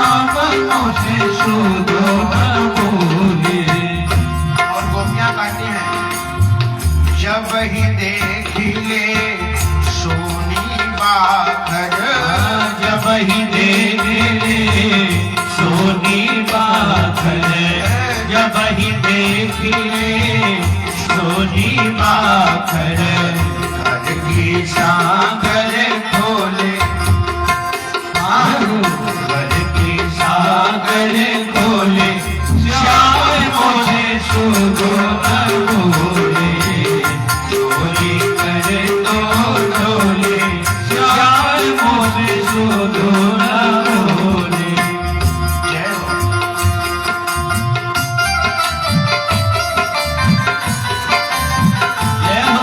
श्याम मुझे सुधो न बोले। और गोपियां गाती हैं, जब ही देख ले सोनी बाखर, जब ही देख ले सोनी बाखर, जब ही देख ले सोनी बाखर, घर की सांगर खोले, घर की सागर खोले, श्याम मुझे सुधो न बोले। चोरी करे तो डोले, श्याम मुझे सुधो न बोले। जय हो। जय हो।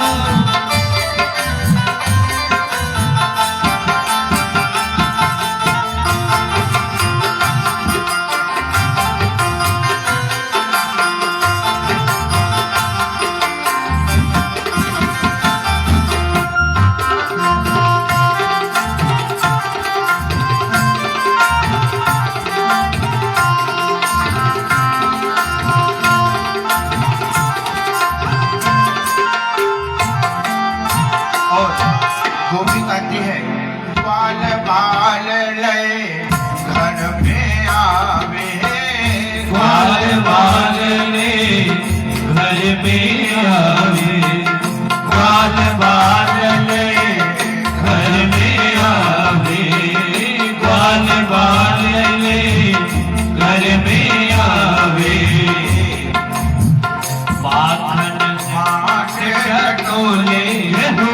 और गोपी कहती है, बाल बाल लय घर में आवे, ग्वाल बाल ले घर में आवे, ग्वाल बाल ले घर में आवे, ग्वाल बाल ले घर में आवे। माखन माठ टटोले हो,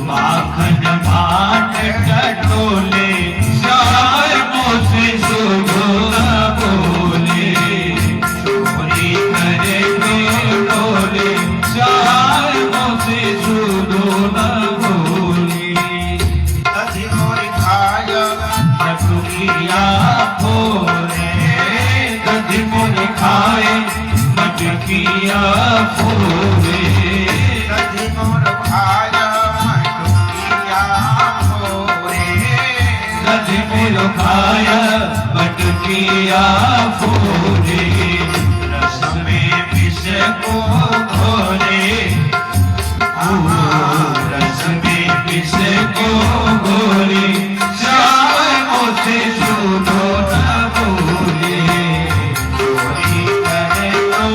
माखन माठ टटोले, श्याम मुझे सुधो न बोले। चोरी करे तो डोले, श्याम मुझे सुधो न बोले। तजी मोर खाय मटुकिया फोरे, दधि मुझ खाए मटकिया फोरे, तजी मोर खाय मटुकिया फोरे, दधि मुझ खाए मटकिया फोरे। रस में विष को घोले, रस में विष को घोले, श्याम मुझे सुधो न बोले। चोरी करे तो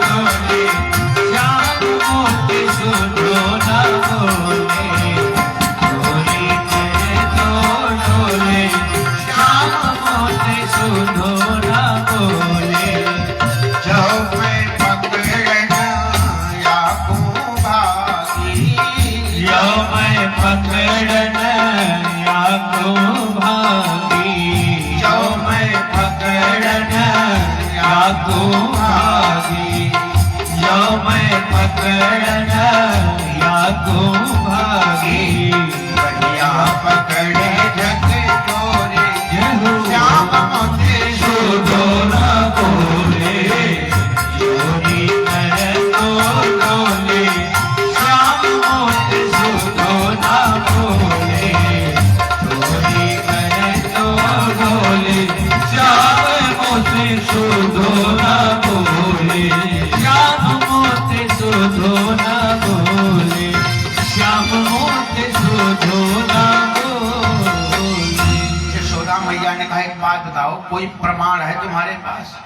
डोले, श्याम मुझे सुधो न बोले। चोरी करे तो डोले, श्याम मुझे सुधो न बोले। जो मैं पकड़न याकू भागी, यो मैं पकड़न याको भागी, यो मैं पकड़न याको भागी, यो मैं पकड़न याको भागी। बढ़िया पकड़े जग तोरे, यहू श्याम मुझे सुधो न बोले। चोरी करे तो डोले, श्याम मुझे सुधो न बोले। चोरी करे तो डोले, श्याम मुझे सुधो न बोले। श्याम मुझे सुधो न बोले, श्याम मुझे सुधो न बोले। यशोदा मैया ने कहा, एक बात बताओ, कोई प्रमाण है तुम्हारे पास?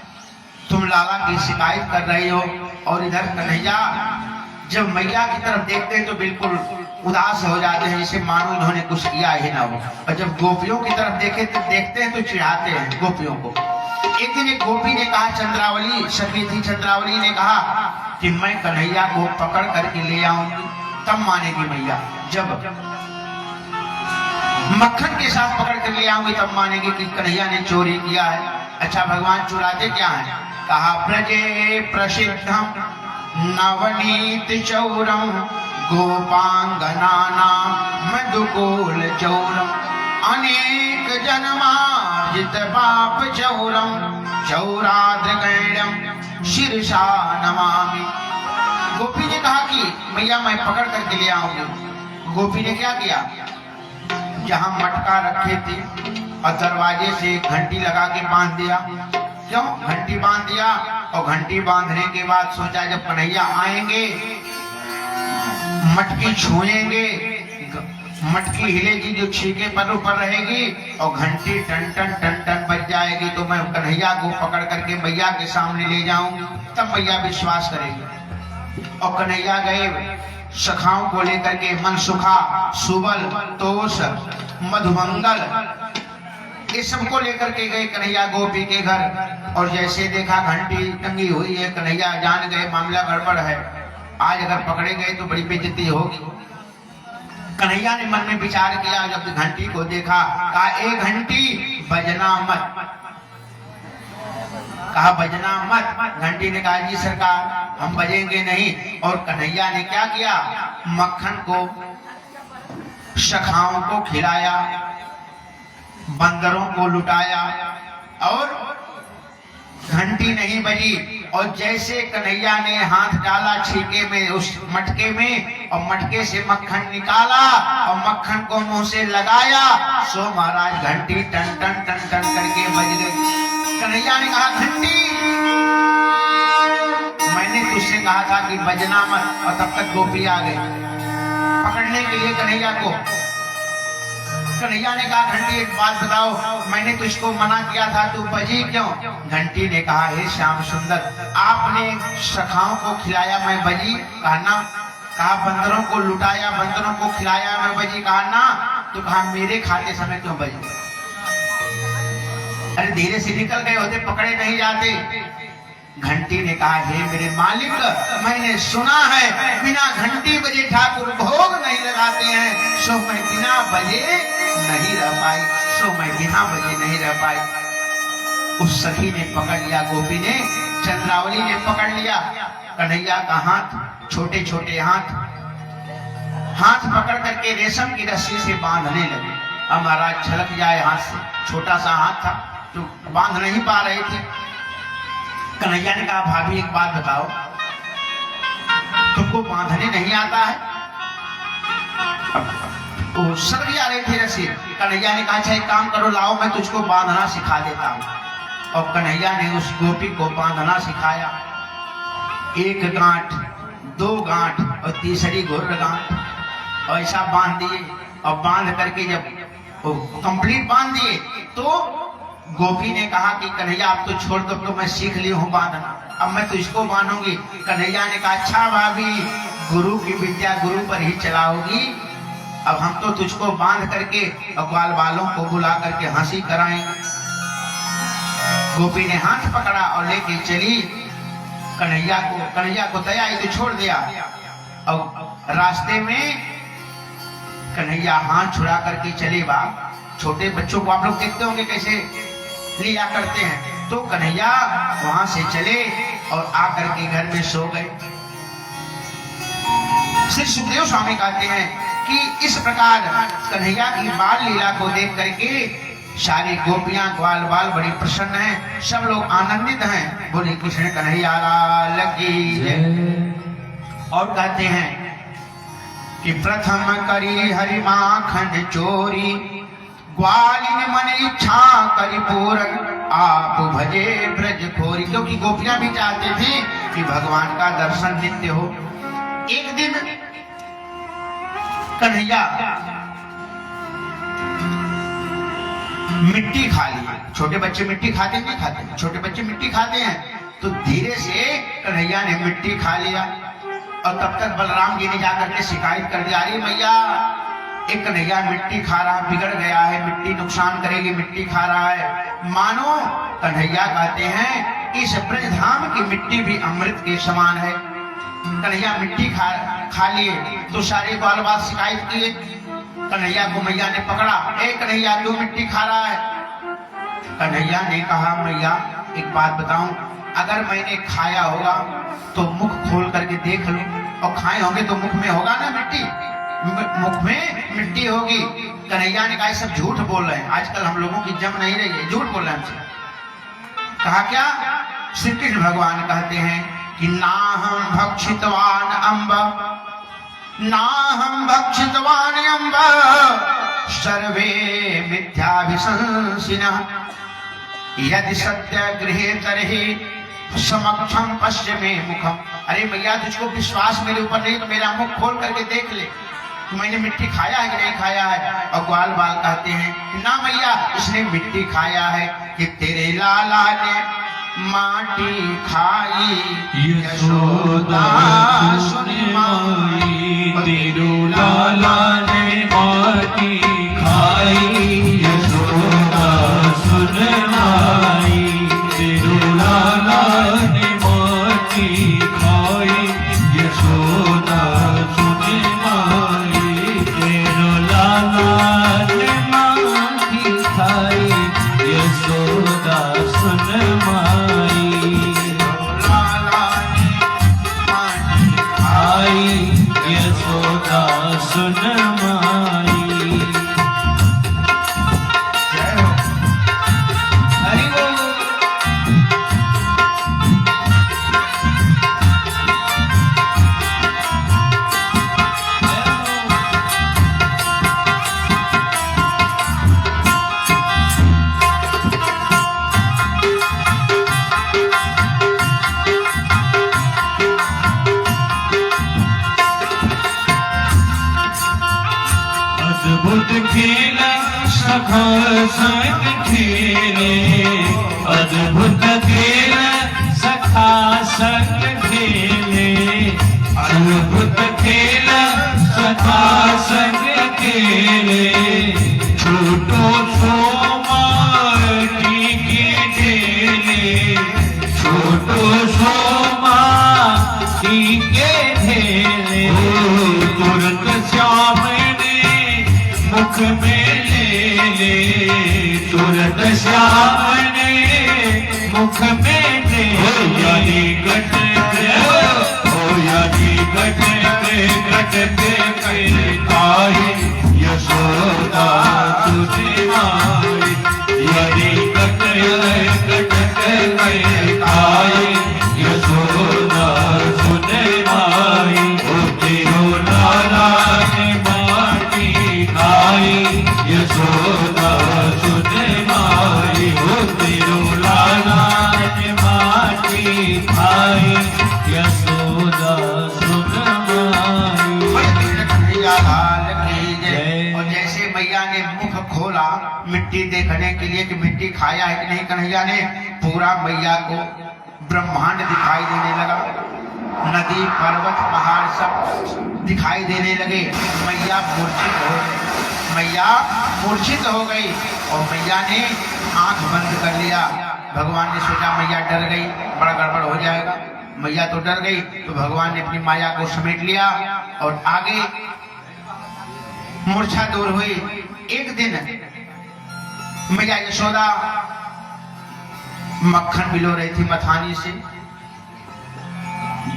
तुम लाला की शिकायत कर रही हो और इधर कन्हैया जब मैया की तरफ देखते हैं तो बिल्कुल उदास हो जाते हैं, जैसे मानो इन्होंने कुछ किया ही ना हो। और जब गोपियों की तरफ देखते हैं तो चिढ़ाते हैं गोपियों को। एक दिन एक गोपी ने कहा, चंद्रावली सखी थी, चंद्रावली ने कहा कि मैं कन्हैया को पकड़ करके ले आऊंगी, तब मानेगी मैया। जब मक्खन के साथ पकड़ कर ले आऊंगी तब मानेंगे कि कन्हैया ने चोरी किया है। अच्छा भगवान चुराते क्या है? कहा, ब्रजे प्रसिद्धम नवनीत चौरम गोपांगनाना मधुकूल चौरम अनेक जन्मार्जित पाप चौरम चौराद्रगैणम शीर्षा नमामि। गोपी ने कहा कि मैया मैं पकड़ करके ले आऊंगी। गोपी ने क्या किया? जहां मटका रखे थे और दरवाजे से घंटी लगा के बांध दिया। क्यों घंटी बांध दिया? और घंटी बांधने के बाद सोचा जब कन्हैया आएंगे, मटकी छुएंगे, मटकी हिलेगी जो छीके पर ऊपर रहेगी और घंटी टन टन टन टन बज जाएगी, तो मैं कन्हैया को पकड़ करके मैया के सामने ले जाऊंगी, तब मैया विश्वास करेगी। और कन्हैया गए सखाओं को लेकर के, मनसुखा, सुबल, तोष, मधुमंगल, ये सबको लेकर के गए कन्हैया गोपी के घर। और जैसे देखा घंटी टंगी हुई है, कन्हैया जान गए मामला गड़बड़ है, आज अगर पकड़े गए तो बड़ी बेइज्जती होगी। कन्हैया ने मन में विचार किया, जब घंटी को देखा, कहा ए घंटी बजना मत, कहा बजना मत। घंटी ने कहा जी सरकार हम बजेंगे नहीं। और कन्हैया ने क्या किया, मक्खन को सखाओं को खिलाया, बंदरों को लुटाया और घंटी नहीं बजी। और जैसे कन्हैया ने हाथ डाला छीके में, उस मटके में, और मटके से मक्खन निकाला और मक्खन को मुंह से लगाया, सो महाराज घंटी टन टन टन टन करके बज गई। कन्हैया ने कहा घंटी मैंने तुझसे कहा था कि बजना मत, और तब तक गोपी आ गई पकड़ने के लिए कन्हैया को। कन्हैया ने कहा घंटी एक बात बताओ, मैंने तुझको मना किया था, तू बजी क्यों? घंटी ने कहा हे श्याम सुंदर, आपने सखाओं को खिलाया मैं बजी, कहा ना। कहा बंदरों को लुटाया, बंदरों को खिलाया मैं बजी, कहा ना। तो कहा मेरे खाते समय क्यों बजी? अरे धीरे से निकल गए होते, पकड़े नहीं जाते। घंटी ने कहा हे मेरे मालिक, मैंने सुना है बिना घंटी बजे ठाकुर भोग नहीं लगाते हैं, सो मैं बिना बजे नहीं रह पाई, सो मैं बिना बजे नहीं रह पाई। उस सखी ने पकड़ लिया, गोपी ने, चंद्रावली ने पकड़ लिया कन्हैया का हाथ, छोटे छोटे हाथ पकड़ करके रेशम की रस्सी से बांधने लगे। अब महाराज छलक जाए हाथ से, छोटा सा हाथ था तो बांध नहीं पा रहे थे। कन्हैया ने कहा भाभी एक बात बताओ, तुमको बांधने नहीं आता है? वो सर भी आ रही थी रस्सी। कन्हैया ने कहा अच्छा एक काम करो, लाओ मैं तुझको बांधना सिखा देता हूं। और कन्हैया ने उस गोपी को बांधना सिखाया, एक गांठ, दो गांठ और तीसरी घुर्र गांठ, और ऐसा बांध दिए। और बांध करके जब कंप्लीट बांध दिए तो गोपी ने कहा कि कन्हैया अब तो छोड़ दो, तो मैं सीख ली हूँ बांधना, अब मैं तुझको बांधूंगी। कन्हैया ने कहा अच्छा भाभी, गुरु की विद्या गुरु पर ही चलाओगी, अब हम तो तुझको बांध करके और ग्वाल बालों को बुला करके हंसी कराएंगे। गोपी ने हाथ पकड़ा और लेके चली कन्हैया को दया ही तो छोड़ दिया। और रास्ते में कन्हैया हाथ छुड़ा करके चले बा। छोटे बच्चों को आप लोग देखते होंगे कैसे लिया करते हैं, तो कन्हैया वहां से चले और आकर के घर में सो गए। श्री सुखदेव स्वामी कहते हैं कि इस प्रकार कन्हैया की बाल लीला को देख करके सारी गोपियां ग्वाल बाल बड़ी प्रसन्न हैं, सब लोग आनंदित हैं। बोले कृष्ण कन्हैया लाल की जय। और कहते हैं कि प्रथम करी हरि माखन चोरी, ग्वालिन मन इच्छा करी पूरन, आप भजे ब्रज खोरी। क्योंकि गोपियां भी चाहते थे कि भगवान का दर्शन नित्य हो। एक दिन कन्हैया मिट्टी खा लिया। छोटे बच्चे मिट्टी खाते नहीं खाते? छोटे बच्चे मिट्टी खाते हैं। तो धीरे से कन्हैया ने मिट्टी खा लिया। और तब तक बलराम जी ने जाकर के शिकायत कर दिया, अरे मैया एक कन्हैया मिट्टी खा रहा, बिगड़ गया है, मिट्टी नुकसान करेगी, मिट्टी खा रहा है। मानो कन्हैया कहते हैं इस ब्रजधाम की मिट्टी भी अमृत के समान है। कन्हैया मिट्टी खा लिए तो सारे बाल बाल शिकायत किए। कन्हैया को मैया ने पकड़ा, ए कन्हैया क्यों मिट्टी खा रहा है? कन्हैया ने कहा मैया एक बात बताऊं, अगर मैंने खाया होगा तो मुख खोल करके देख लो, और खाए होंगे तो मुख में होगा ना मिट्टी, मुख में मिट्टी होगी। कन्हैया ने कहा सब झूठ बोल रहे हैं, आजकल हम लोगों की जम नहीं रही है, झूठ बोल रहे हैं हमसे। कहा क्या? श्री कृष्ण भगवान कहते हैं कि ना हम भक्षितवान अम्ब, ना हम भक्षितवान अम्ब, सर्वे मिथ्याभिशंसिनः यदि सत्याग्रहे तरहि समक्षम पश्य मे मुखम। अरे भैया तुझको विश्वास मेरे ऊपर नहीं तो मेरा मुख खोल करके देख ले, तो मैंने मिट्टी खाया है कि नहीं खाया है। और ग्वाल बाल कहते हैं ना मैया इसने मिट्टी खाया है कि तेरे लाला ने माटी खाई यशोदा सुन माई, तेरे लाला ने माटी खाई यशोदा सुन माई, तेरे लाला ने माटी खाई यशोदा सुन माई, तेरे लाला ने माटी खाई यशोदा सुन माई, आई यशोदा सुन माई। हरि बोल। अद्भुत खेल सखा संग खेले, अद्भुत खेल सखा संग खेले, अद्भुत खेल सखा संग खेले, छोटो सो माटी के ढेले, छोटो सो माटी के ढेले, तुरंत श्याम मुख में ले ले, तुरंत श्याम ने मुख में ले यानी गट हो यानी गट के आई यशोदा तुझे माई, यानी गट के आई यशोदा सुने माई, ओ तेरो लाला ने माटी खाई यशोदा सुने माई, हो तेरो लाला ने माटी खाई यशोदा सुन माई। और जैसे मैया ने मुख खोला मिट्टी देखने के लिए कि मिट्टी खाया है कि नहीं, कन्हैया ने पूरा मैया को ब्रह्मांड दिखाई देने लगा, नदी पर्वत पहाड़ सब दिखाई देने लगे। मैया मूर्छित हो गई, मैया मूर्छित हो गई और मैया ने आंख बंद कर लिया। भगवान ने सोचा मैया डर गई, बड़ा गड़बड़ हो जाएगा। मैया तो डर गई तो भगवान ने अपनी माया को समेट लिया और आगे मूर्छा दूर हुई। एक दिन मैया यशोदा मक्खन बिलो रही थी मथानी से,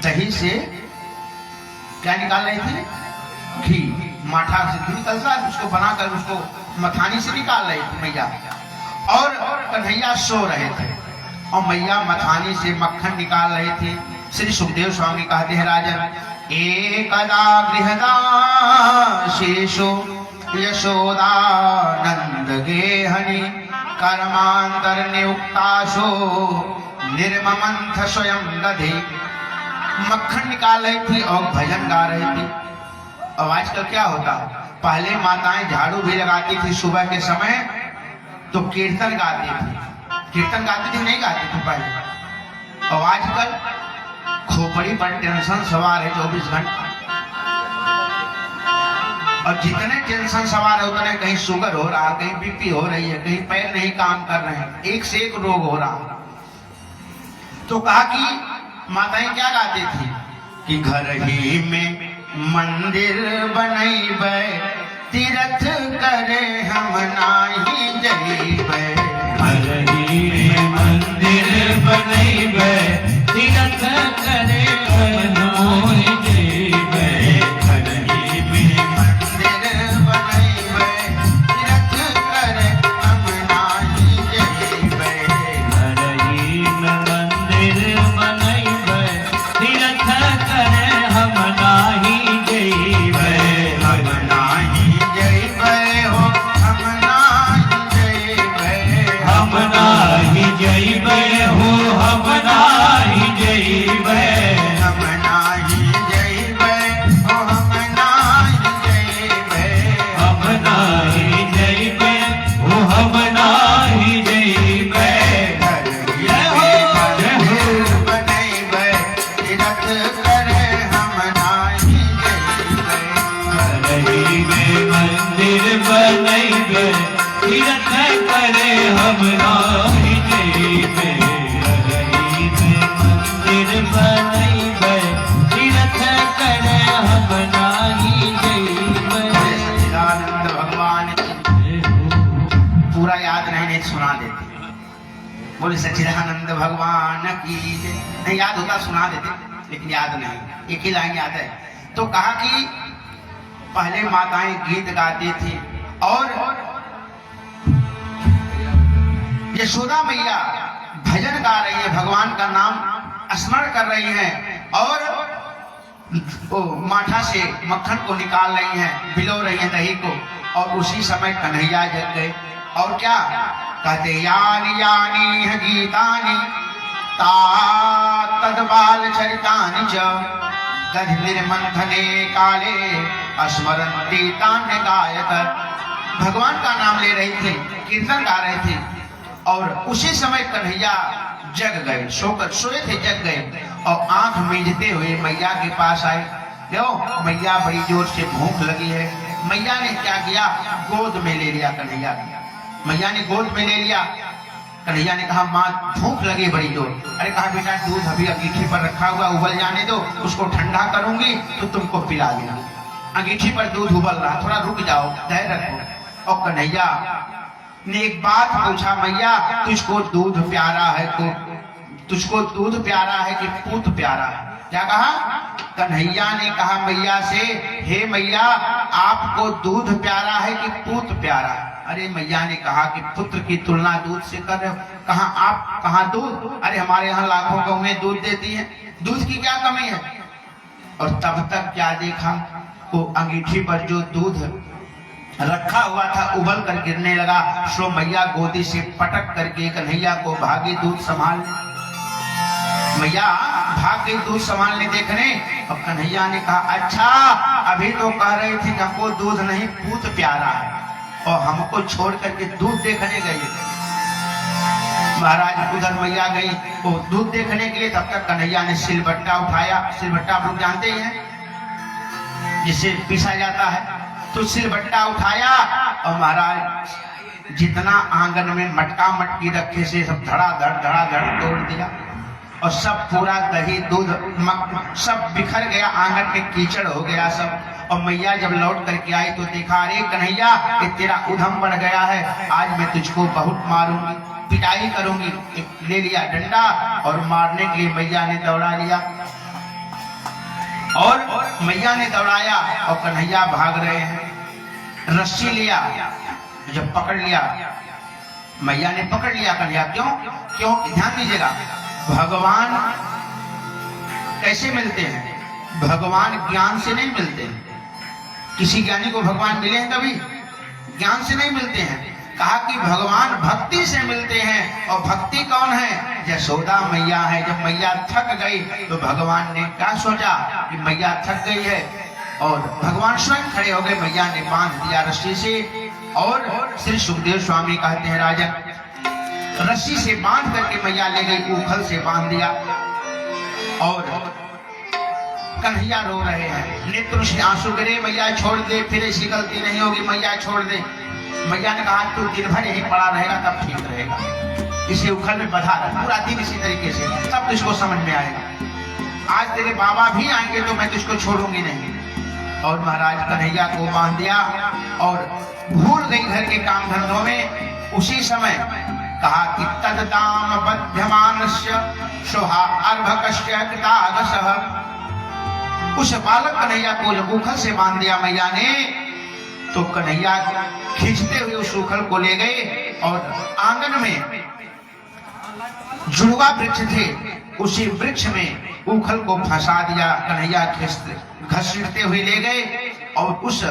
दही से क्या निकाल रही थी, घी, माठा से घी निकलता है उसको बनाकर उसको मथानी से निकाल रही थी मैया। और कन्हैया सो रहे थे और मैया मथानी से मक्खन निकाल रही थी। श्री सुखदेव स्वामी कहते हैं राजन एकदा गृहदाशेषो यशोदानंद गेहनि कर्मांतर नियुक्ताशो निर्ममंथ स्वयं दधे। मक्खन निकाल रही थी और भजन गा रही थी। और आजकल क्या होता, पहले माताएं झाड़ू भी लगाती थी सुबह के समय तो कीर्तन गाती थी, कीर्तन गाती थी नहीं गाती थी पहले। और आजकल खोपड़ी पर टेंशन सवार है 24 घंटा, और जितने टेंशन सवार है उतने कहीं शुगर हो रहा, कहीं बीपी हो रही है, कहीं पैर नहीं काम कर रहे हैं, एक से एक रोग हो रहा। तो कहा कि माताएं क्या गाती थी कि घर ही में मंदिर बनैबे तीर्थ करे हम नाही जइबे। घर ही में मंदिर बनैबे तीर्थ करे हम नाही जइबे। घर ही में मंदिर बनैबे तीर्थ करे हम नाही जइबे। घर ही में मंदिर बनैबे तीर्थ करे हम नाही जइबे। हम नाही जइबे हो मंदिर बनैबे तीर्थ करे हम नाही जइबे रही में मंदिर बनैबे तीर्थ करे हम नाही जइबे। सच्चिदानंद भगवान पूरा याद नहीं सुना देते। बोले सच्चिदानंद भगवान की जय। नहीं याद होता सुना देते, लेकिन याद नहीं, एक ही लाइन याद है। तो कहा कि पहले माताएं गीत गाती थी और यशोदा मैया भजन गा रही है, भगवान का नाम स्मरण कर रही हैं और वो माठा से मक्खन को निकाल रही हैं, बिलो रही हैं दही को। और उसी समय कन्हैया जग गए और क्या कहते, यानी यानी है गीतानी ता तद्बाल चरितानि च दधिर मंथने काले स्मरन्ति तान्य गायत। भगवान का नाम ले रही थी, कीर्तन गा रहे थे और उसी समय कन्हैया जग गए, सोकर सोए थे, जग गए और आंख मींजते हुए मैया के पास आए। क्यों? मैया बड़ी जोर से भूख लगी है। मैया ने क्या किया, गोद में ले लिया कन्हैया। मैया ने गोद में ले लिया। कन्हैया ने कहा माँ भूख लगी बड़ी जोर। अरे कहा बेटा दूध अभी अंगीठी पर रखा हुआ, उबल जाने दो, उसको ठंडा करूंगी तो तुमको पिला देना। अंगीठी पर दूध उबल रहा, थोड़ा रुक जाओ, धैर्य रखो। और कन्हैया ने एक बात पूछा, मैया तुझको दूध प्यारा है को तुझको दूध प्यारा है कि पूत प्यारा है? क्या कहा? कन्हैया ने कहा मैया से, हे मैया आपको दूध प्यारा है कि पूत प्यारा है? अरे मैया ने कहा कि पुत्र की तुलना दूध से कर रहे हो। कहा आप कहा दूध? अरे हमारे यहाँ लाखों गौएं दूध देती हैं, दूध की क्या कमी है? और तब तक क्या देखा, वो अंगीठी पर जो दूध रखा हुआ था उबल कर गिरने लगा। सो मैया गोदी से पटक करके कन्हैया को भागी दूध संभालने। मैया भाग गई दूध संभालने देखने। और कन्हैया ने कहा अच्छा अभी तो कह रही थी कि हमको दूध नहीं पूत प्यारा है और हमको छोड़ करके दूध देखने गई। महाराज उधर मैया गई वो दूध देखने के लिए। तब तक कन्हैया ने सिलबट्टा उठाया। सिलबट्टा आप लोग जानते ही हैं, जिससे पीसा जाता है। तो सिलबट्टा उठाया और महाराज जितना आंगन में मटका मटकी रखे से सब धड़ाधड़ तोड़ दिया और सब पूरा दही दूध सब बिखर गया, आंगन में कीचड़ हो गया सब। और मैया जब लौट करके आई तो देखा, अरे कन्हैया ये तेरा उधम बढ़ गया है, आज मैं तुझको बहुत मारूंगी, पिटाई करूंगी। ले लिया डंडा और मारने के लिए मैया ने दौड़ा लिया। और मैया ने दौड़ाया और कन्हैया भाग रहे हैं। रस्सी लिया, जब पकड़ लिया मैया ने पकड़ लिया कन्हैया। क्यों? ध्यान दीजिएगा, भगवान कैसे मिलते हैं? भगवान ज्ञान से नहीं मिलते हैं। किसी ज्ञानी को भगवान मिले हैं कभी? ज्ञान से नहीं मिलते हैं। कहा कि भगवान भक्ति से मिलते हैं। और भक्ति कौन है? यशोदा मैया है। जब मैया थक गई तो भगवान ने क्या सोचा कि मैया थक गई है और भगवान स्वयं खड़े हो गए। मैया ने बांध दिया रस्सी से। और श्री सुखदेव स्वामी कहते हैं राजन, रस्सी से बांध करके मैया ले गई, उखल से बांध दिया। और कन्हैया रो रहे हैं, नेत्रों से आंसू गिरे। मैया छोड़ दे, फिर ऐसी गलती नहीं होगी, मैया छोड़ दे। मैया ने कहा तू दिन भर यहीं पड़ा रहेगा तब ठीक रहेगा, इसे उखल में बधा रहा पूरा दिन इसी तरीके से, तब तुझको समझ में आएगा। आज तेरे बाबा भी आएंगे तो मैं तुझको छोड़ूंगी नहीं। और महाराज कन्हैया को बांध दिया और भूल गई घर के काम धंधों में। उसी समय कहा कि तद्दाम बध्यमानस्य शोभा अर्भकस्य कृतागसः। उस बालक कन्हैया को जब उखल से बांध दिया मैया ने तो कन्हैया खींचते हुए उस उखल को ले गए और आंगन में जुड़वा वृक्ष थे, उसी वृक्ष में उखल को फंसा दिया। कन्हैया घसीटते हुए ले गए और उस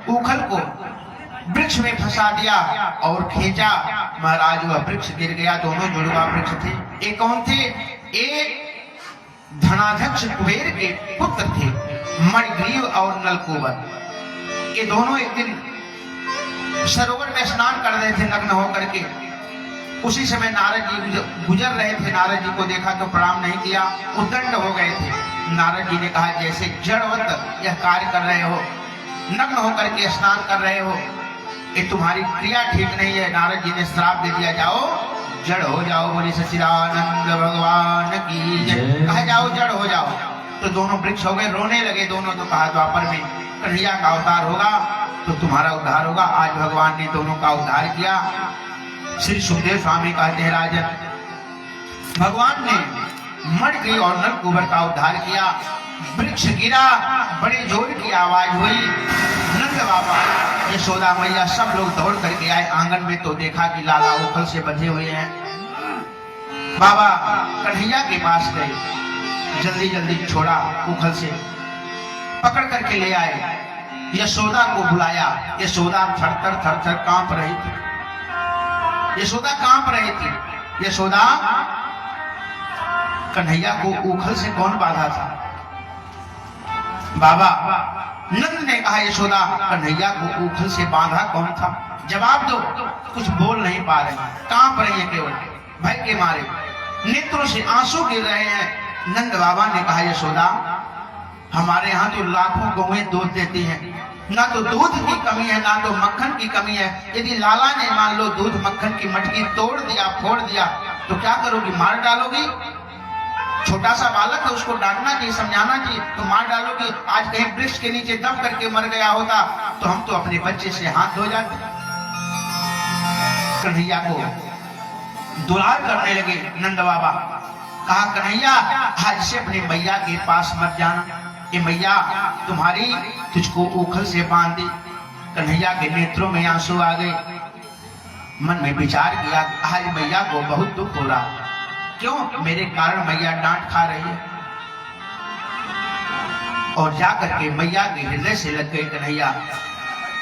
उखल को वृक्ष में फंसा दिया और खींचा। महाराज वह वृक्ष गिर गया। दोनों जुड़वा वृक्ष थे। एक कौन थे? एक धनाध्यक्ष कुबेर के पुत्र थे, मणिग्रीव और नलकूबर। ये दोनों एक दिन सरोवर में स्नान कर रहे थे नग्न होकर के। उसी समय नारद जी गुजर रहे थे। नारद जी को देखा तो प्रणाम नहीं किया, उद्दंड हो गए थे। नारद जी ने कहा जैसे जड़वत यह कार्य कर रहे हो, नग्न होकर के स्नान कर रहे हो, ये तुम्हारी क्रिया ठीक नहीं है। नारद जी ने श्राप दे दिया, जाओ जड़ हो जाओ। बोले सच्चिदानंद भगवान की जय। कहा जाओ जड़ हो जाओ। तो दोनों वृक्ष हो गए, रोने लगे दोनों। तो कहा द्वापर में कन्हैया का अवतार होगा तो तुम्हारा उद्धार होगा। आज भगवान ने दोनों का उद्धार किया। श्री सुखदेव स्वामी कहते हैं, राजन भगवान ने मड़की और नलकुबर का उद्धार किया। वृक्ष गिरा, बड़े जोर की आवाज हुई। नंद बाबा, यशोदा मैया सब लोग दौड़ करके आए आंगन में। तो देखा कि लाला उखल से बंधे हुए हैं। बाबा कन्हैया के पास गए, जल्दी जल्दी छोड़ा, उखल से पकड़ करके ले आए। यशोदा को बुलाया। यशोदा थर थर कांप रही थी। यशोदा कांप रही थी। यशोदा, कन्हैया को उखल से कौन बांधा था? बाबा नंद ने कहा, यशोदा कन्हैया को उखल से बांधा कौन था? जवाब दो। कुछ बोल नहीं पा रहे, कांप रही है केवल भय के मारे, नेत्रों से आंसू गिर रहे हैं। नंद बाबा ने कहा, यशोदा हमारे यहाँ तो लाखों गौएं दूध देती हैं, ना तो दूध की कमी है ना तो मक्खन की कमी है। यदि लाला ने मान लो दूध मक्खन की मटकी तोड़ दिया, फोड़ दिया, तो क्या करोगी? मार डालोगी? छोटा सा बालक है, उसको डांटना चाहिए, समझाना चाहिए, तो मार डालोगी। आज कहीं वृक्ष के नीचे दब करके मर गया होता तो हम तो अपने बच्चे से हाथ धो जाते। कन्हैया को दुलार करने लगे नंद बाबा। कहा, कन्हैया आज से अपनी मैया के पास मत जाना, ये मैया तुम्हारी तुझको उखल से बांध दी। कन्हैया के नेत्रों में आंसू आ गए। मन में विचार किया, आज मैया को बहुत दुख हो रहा। क्यों? मेरे कारण मैया डांट खा रही है। और जाकर के मैया के हृदय से लग गई कन्हैया,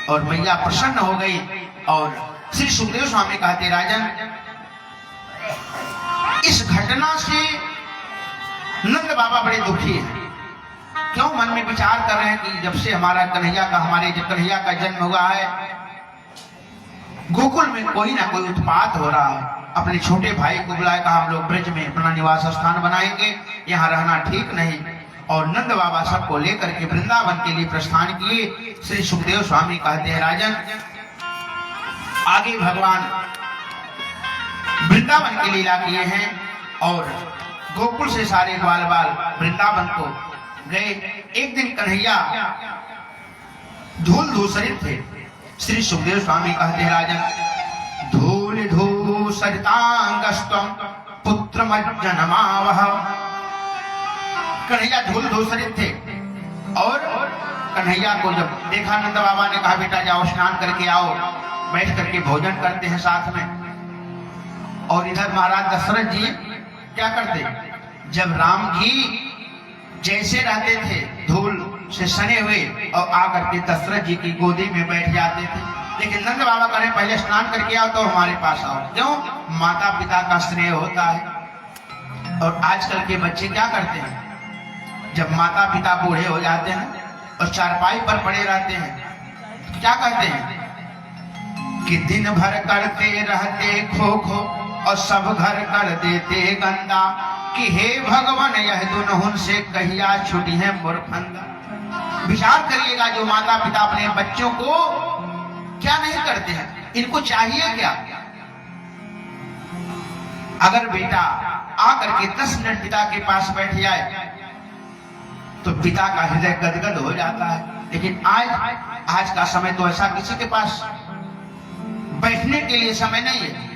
और मैया प्रसन्न हो गई। और श्री सुखदेव स्वामी कहते, राजन इस घटना से नंद बाबा बड़े दुखी हैं। क्यों? मन में विचार कर रहे हैं कि जब से हमारे कन्हैया का जन्म हुआ है, गोकुल में कोई ना कोई उत्पात हो रहा है। अपने छोटे भाई को बुलाया, कहा हम लोग ब्रज में अपना निवास स्थान बनाएंगे, यहाँ रहना ठीक नहीं। और नंद बाबा सबको लेकर के वृंदावन के लिए प्रस्थान किए। श्री सुखदेव स्वामी कहते हैं, राजन आगे भगवान वृंदावन की लीला किए हैं और गोकुल से सारे बाल बाल वृंदावन को गए। एक दिन कन्हैया धूल धूसरित थे। श्री सुखदेव स्वामी कहते हैं, राजन धूल धूसरितांगस्त्वं पुत्रमज्जनमावह। कन्हैया धूल धूसरित थे। और कन्हैया को जब देखा, नंद बाबा ने कहा, बेटा जाओ स्नान करके आओ, बैठ करके भोजन करते हैं साथ में। और इधर महाराज दशरथ जी क्या करते? जब राम जी जैसे रहते थे धूल से सने हुए, और आकर के दशरथ जी की गोदी में बैठ जाते थे। लेकिन नंद बाबा करें पहले स्नान करके आओ तो हमारे पास आओ। क्यों? माता पिता का स्नेह होता है। और आजकल के बच्चे क्या करते हैं? जब माता पिता बूढ़े हो जाते हैं और चारपाई पर पड़े रहते हैं, क्या कहते हैं कि दिन भर करते रहते खो खो और सब घर कर देते गंदा, कि हे भगवान यह दुनहुन से कहिया छुटी है मुरफंदा। विचार करिएगा, जो माता पिता अपने बच्चों को क्या नहीं करते हैं, इनको चाहिए क्या? अगर बेटा आकर के 10 मिनट पिता के पास बैठ जाए तो पिता का हृदय गदगद हो जाता है। लेकिन आज का समय तो ऐसा किसी के पास बैठने के लिए समय नहीं है।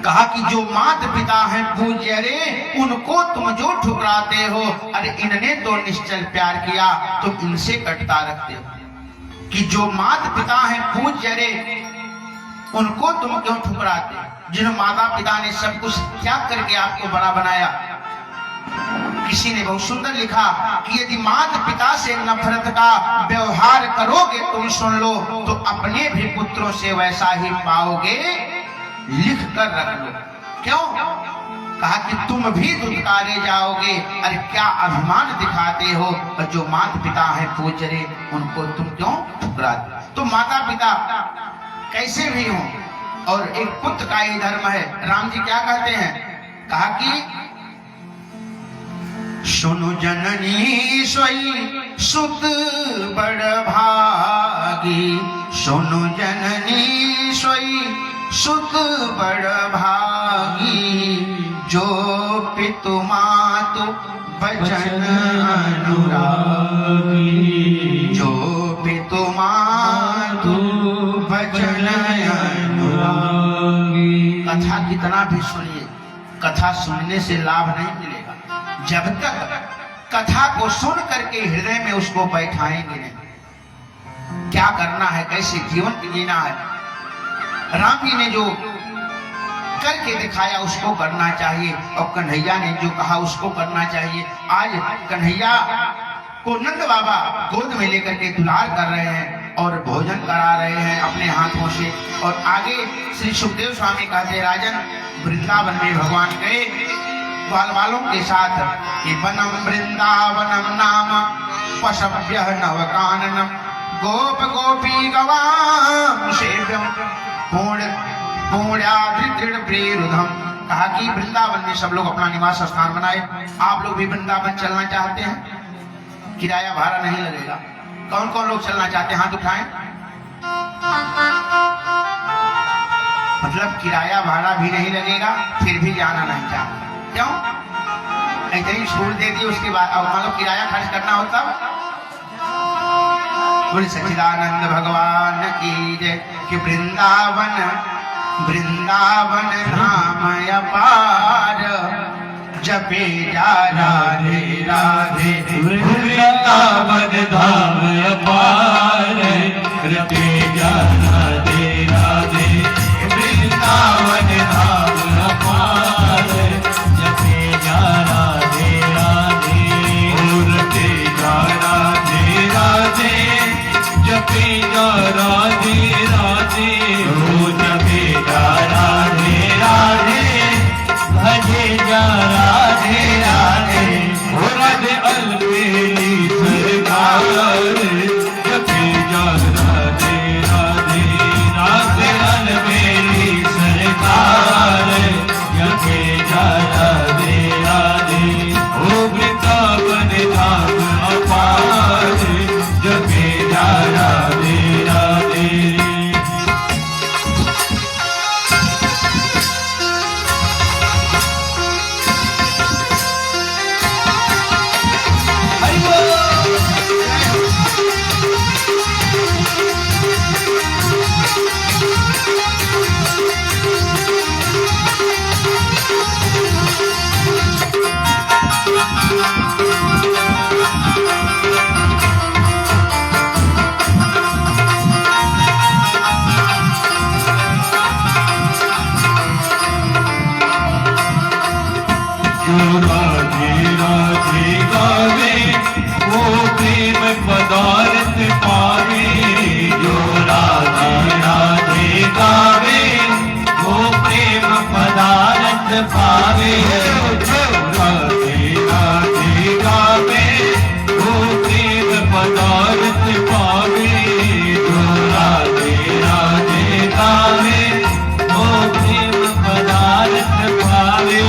कहा कि जो माता पिता हैं पूज्य रे, उनको तुम जो ठुकराते हो, अरे इन्होंने तो निश्चल प्यार किया, तुम इनसे कटता रखते हो। कि जो माता पिता हैं पूज्य रे, उनको तुम क्यों ठुकराते? जिन माता पिता ने सब कुछ त्याग करके आपको बड़ा बनाया। किसी ने बहुत सुंदर लिखा कि यदि माता पिता से नफरत का व्यवहार करोगे तुम, सुन लो, तो अपने भी पुत्रों से वैसा ही पाओगे, लिख कर रख लो। क्यों? कहा कि तुम भी दुत्कारे जाओगे। अरे क्या अभिमान दिखाते हो? और जो माता पिता हैं पूज्य रे, उनको तुम क्यों ठुकराते? तो माता पिता कैसे भी हो, और एक पुत्र का ही धर्म है। राम जी क्या कहते हैं? कहा कि सुनु जननी सोई सुत बड़ भागी, सुनु जननी सोई सुत बड़ भागी, जो पितु मातु बचन अनुरागी, जो पितु मातु बचन अनुरागी। कथा कितना भी सुनिए, कथा सुनने से लाभ नहीं मिलेगा जब तक कथा को सुन करके हृदय में उसको बैठाएंगे नहीं। क्या करना है, कैसे जीवन जीना है, राम जी ने जो करके दिखाया उसको करना चाहिए, और कन्हैया ने जो कहा उसको करना चाहिए। आज कन्हैया को नंद बाबा गोद में लेकर के दुलार कर रहे हैं और भोजन करा रहे हैं अपने हाथों से। और आगे श्री सुखदेव स्वामी कहते, राजन वृंदावन में भगवान गए ग्वाल वालों के साथ कि वनम वृंदावनम नाम पशव्य नवकाननम, गोप गोपी गवाम सेव्यम पूर्णादृढ़ प्रेरुधम। कहा कि वृंदावन में सब लोग अपना निवास स्थान बनाए, आप लोग भी वृंदावन चलना चाहते हैं? किराया भाड़ा नहीं लगेगा। कौन कौन लोग चलना चाहते हैं, हाथ उठाएं। मतलब किराया भाड़ा भी नहीं लगेगा, फिर भी जाना नहीं चाहते, क्यों? ऐसे ही छूट दे दी, उसके बाद अब मान लो किराया खर्च करना होता। बोले सच्चिदानंद भगवान की जय। कि वृंदावन वृंदावन धाम अपार, जपे जा राधे राधे, वृंदावन धाम अपार, जपे जा राधे राधे, वृंदावन धाम अपार, जपे जा राधे राधे, जपे जा राधे राधे, जपे जा राधे राधे, जपे जा राधे राधे, भजे जा राधे राधे, राधे अलबेली सरकार, जपे जा राधे राधे, राधे अलबेली सरकार, जपे जा राधे राधे, ओ वृंदावन धाम अपार, जपे जा राधे राधे। राधे राधे गावे वो प्रेम पदार्थ पावे, जो राधे राधे गावे वो प्रेम पदार्थ पावे, राधे राधे गावे वो प्रेम पदार्थ पावे, जो राधे राधे गावे वो प्रेम पदार्थ पावे।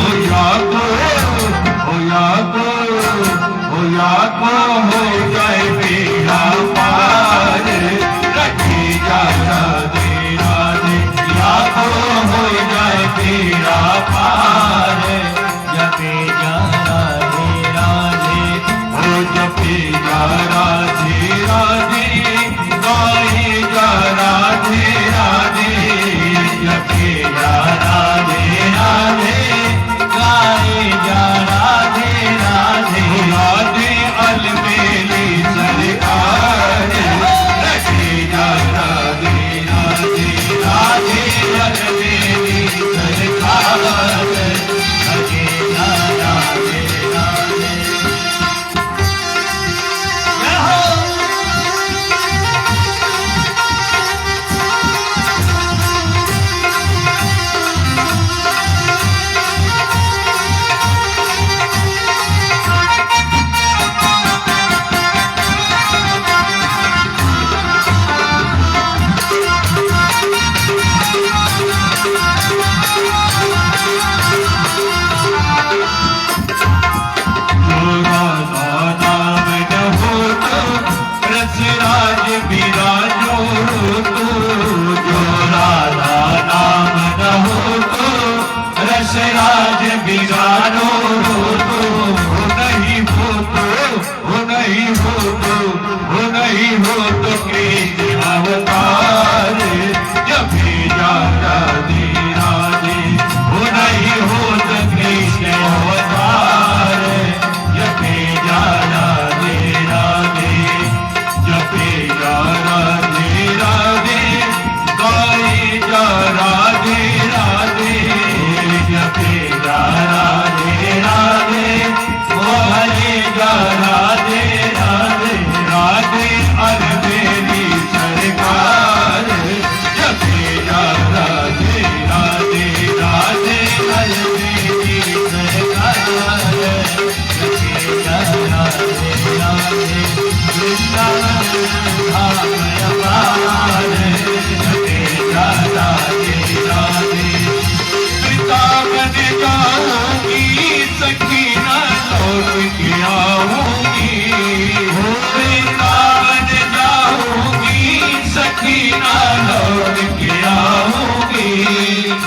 बिना लौट के आऊंगी।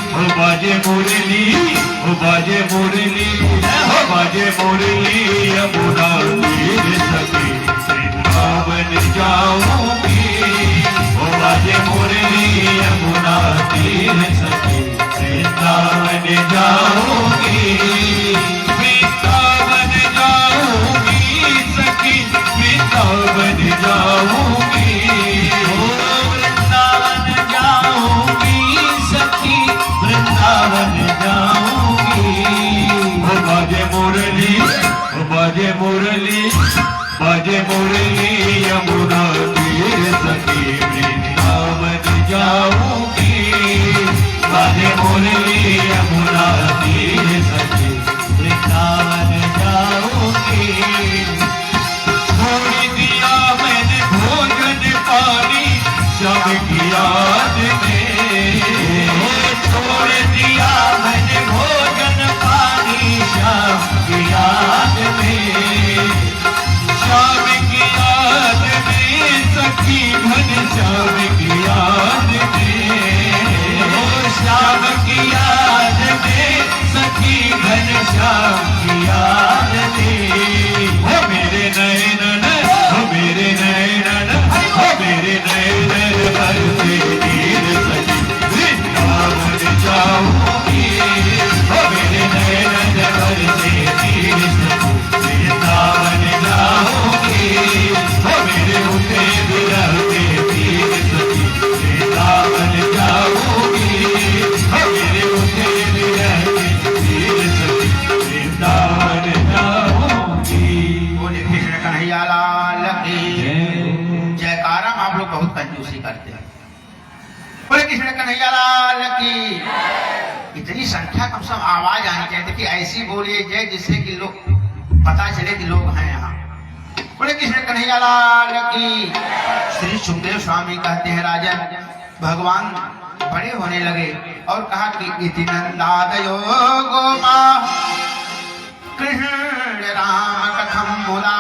ओ बाजे मुरली, ओ बाजे मुरली, ओ बाजे मुरली, यमुना तीर सखी वृंदावन जाऊंगी। ओ बाजे मुरली, यमुना तीर सखी वृंदावन जाऊंगी। वृंदावन जाऊंगी सखी, वृंदावन जाऊंगी। ओ वृंदावन जाऊंगी सखी, वृंदावन जाऊंगी। ओ बाजे मुरली, ओ बाजे मुरली, बाजे मुरली, यमुना तीर सखी वृंदावन जाऊंगी। बाजे मुरली, यमुना तीर सखी वृंदावन जाऊंगी। छोड़ दिया मैंने भोजन पानी श्याम की याद में। छोड़ दिया मैंने भोजन पानी श्याम की याद में। श्याम की याद में सखी घन श्याम की याद में। श्याम की याद में सखी घन श्याम की याद में। हो मेरे नैनन, हो मेरे नैनन, हो मेरे नैनन बरसे नीर सखी वृंदावन जाऊंगी। हो मेरे नैनन बरसे नीर सखी वृंदावन जाऊंगी। हो मेरे उठे विरह के तीर सखी वृंदावन जाऊंगी। हो मेरे उठे विरह के तीर सखी वृंदावन जाऊंगी। बोले कृष्ण कन्हैया लाल की जयकारा। आप लोग बहुत कंजूसी करते हैं। बोले कृष्ण कन्हैया लाल की। इतनी संख्या कम से कम आवाज आनी चाहिए कि ऐसी बोलिए जय, जिससे कि लोग पता चले कि लोग हैं यहाँ। बोले कृष्ण कन्हैया लाल की। श्री सुखदेव स्वामी कहते हैं राजन भगवान बड़े होने लगे और कहा कि इति नंदादयो गोमा कृष्ण राम कथम मुदा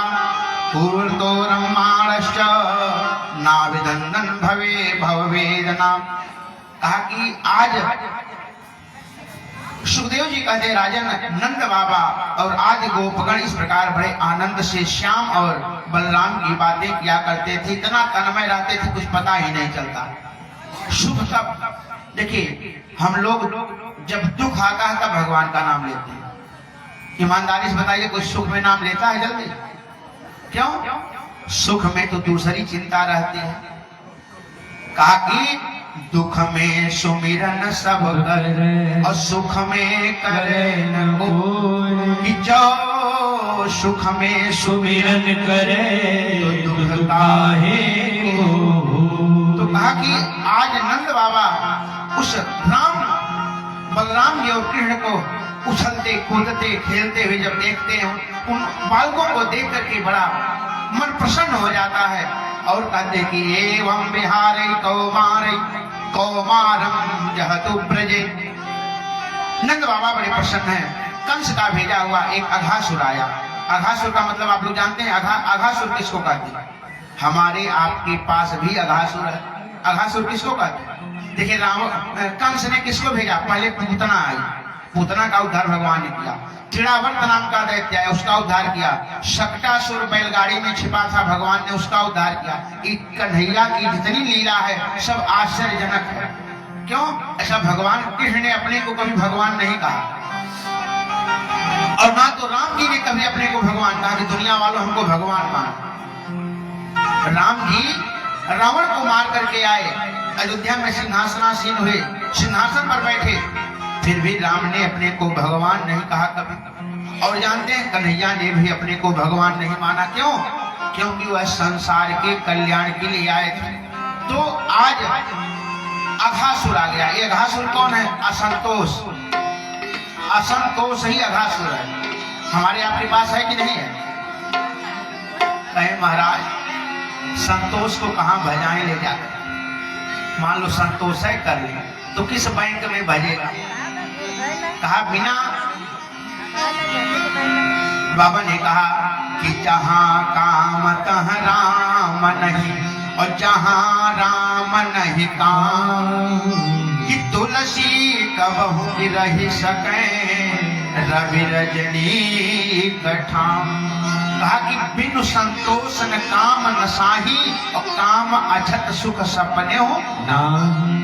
पूर्तो रमाणश्च नाविदन्दन भवे भववेदना। कहा कि आज सुखदेव जी कहते राजन नंद बाबा और आदि गोपगण इस प्रकार बड़े आनंद से श्याम और बलराम की बातें किया करते थे। इतना तन्मय रहते थे कुछ पता ही नहीं चलता। शुभ सब देखिए, हम लोग जब दुख आता है तब भगवान का नाम लेते हैं। ईमानदारी से बताइए, कोई सुख में नाम लेता है जल्दी? क्यों? सुख में तो दूसरी चिंता रहती है। कहा कि दुख में सुमिरन सब करे और सुख में करे न कोई। जो सुख में सुमिरन करे तो दुख काहे को। तो कहा कि आज नंद बाबा उस राम बलराम जी और कृष्ण को उछलते कूदते खेलते हुए जब देखते हैं, उन बालकों को देख करके बड़ा मन प्रसन्न हो जाता है और कहते कि एवं बिहारे कौमारम जहतु ब्रजे। नंद बाबा बड़े प्रसन्न हैं। कंस का भेजा हुआ एक अघासुर आया। अघासुर का मतलब आप लोग जानते हैं, अघासुर किसको कहते हैं? हमारे आपके पास भी अघासुर है। अघासुर किसको कहते हैं? देखिए, कंस ने किसको भेजा? पहले पूतना आई। पूतना का उद्धार भगवान ने किया। चिड़ावर्त नाम का दैत्य है, उसका उद्धार किया। शकटासुर बैलगाड़ी में छिपा था, भगवान ने उसका उद्धार किया। कन्हैया की जितनी लीला है सब आश्चर्यजनक है। क्यों? ऐसा भगवान कृष्ण ने अपने को कभी भगवान नहीं कहा और ना तो राम जी ने कभी अपने को भगवान कहा कि दुनिया वालों हमको भगवान मान। राम जी रावण को मार करके आए, अयोध्या में सिंहासनासीन हुए, सिंहासन पर बैठे, फिर भी राम ने अपने को भगवान नहीं कहा कभी। और जानते हैं, कन्हैया ने भी अपने को भगवान नहीं माना। क्यों? क्योंकि वह संसार के कल्याण के लिए आए थे। तो आज अघासुर आ गया। ये अघासुर कौन है? असंतोष। असंतोष ही अघासुर है। हमारे आपके पास है कि नहीं है? कहे महाराज, संतोष को कहां भजाएं ले जाकर? मान लो संतोष है कर ले, तो किस बैंक में भजेगा? कहा बिना। बाबा ने कहा कि जहां काम तहां राम नहीं और जहाँ राम नहीं काम कि तुलसी कबहु रह सके रवि रजनी कठाम। कहा कि बिनु संतोष न काम न साही और काम अछत सुख सपने हो नाही।